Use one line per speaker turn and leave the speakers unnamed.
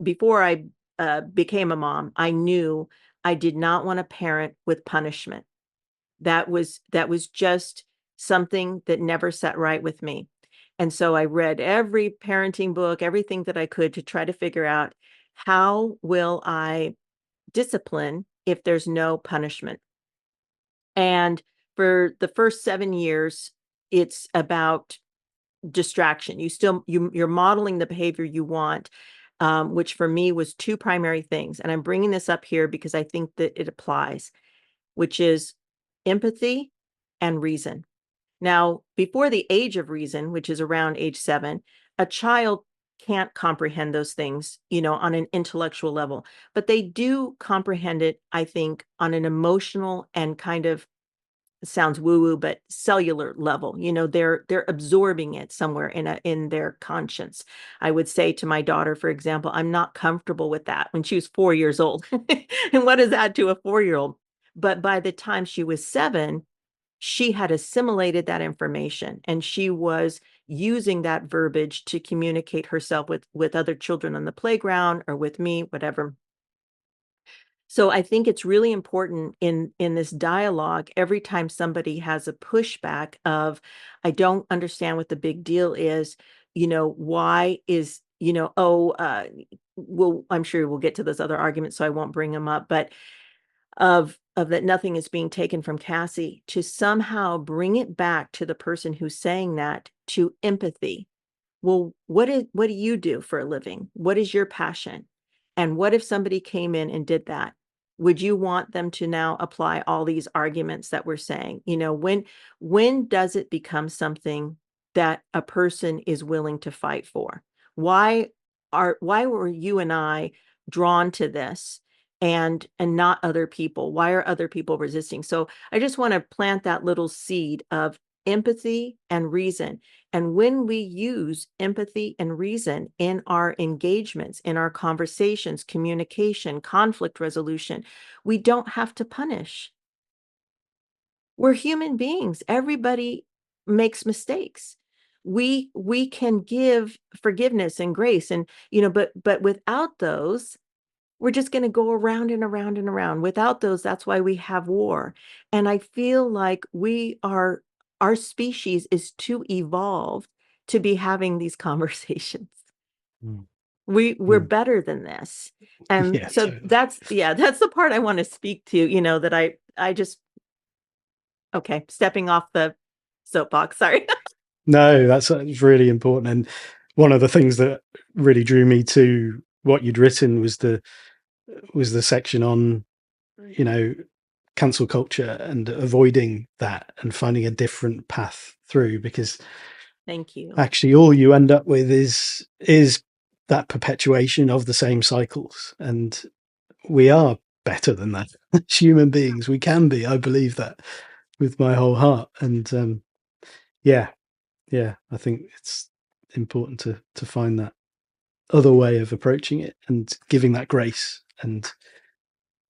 before I became a mom, I knew I did not want to parent with punishment. That was just something that never sat right with me. And so I read every parenting book, everything that I could to try to figure out how will I discipline if there's no punishment. And for the first 7 years, it's about distraction. You're modeling the behavior you want, which for me was two primary things. And I'm bringing this up here because I think that it applies, which is empathy and reason. Now, before the age of reason, which is around age 7, a child can't comprehend those things, on an intellectual level, but they do comprehend it, I think, on an emotional and kind of, it sounds woo-woo, but cellular level. They're absorbing it somewhere in their conscience. I would say to my daughter, for example, I'm not comfortable with that when she was 4 years old. And what is that to a 4-year-old? But by the time she was 7, she had assimilated that information, and she was using that verbiage to communicate herself with other children on the playground or with me, whatever. So I think it's really important in this dialogue, every time somebody has a pushback of, I don't understand what the big deal is, why is, well, I'm sure we'll get to those other arguments, so I won't bring them up, but of that nothing is being taken from Cassie, to somehow bring it back to the person who's saying that, to empathy. Well, what do you do for a living? What is your passion? And what if somebody came in and did that? Would you want them to now apply all these arguments that we're saying? When does it become something that a person is willing to fight for? Why were you and I drawn to this and not other people? Why are other people resisting? So I just want to plant that little seed of empathy and reason. And when we use empathy and reason in our engagements, in our conversations, communication, conflict resolution, we don't have to punish. We're human beings. Everybody makes mistakes. We can give forgiveness and grace, and but without those, we're just going to go around and around and around. Without those, that's why we have war. And I feel like our species is too evolved to be having these conversations.
Mm.
We're
Mm.
better than this. And
Yeah,
so
totally.
that's the part I want to speak to, that I just, okay, stepping off the soapbox. Sorry.
No, that's really important. And one of the things that really drew me to what you'd written was the section on, you know, cancel culture and avoiding that and finding a different path through, because
Thank you.
actually all you end up with is that perpetuation of the same cycles. And we are better than that. As human beings, we can be. I believe that with my whole heart. And yeah, yeah, I think it's important to find that other way of approaching it and giving that grace and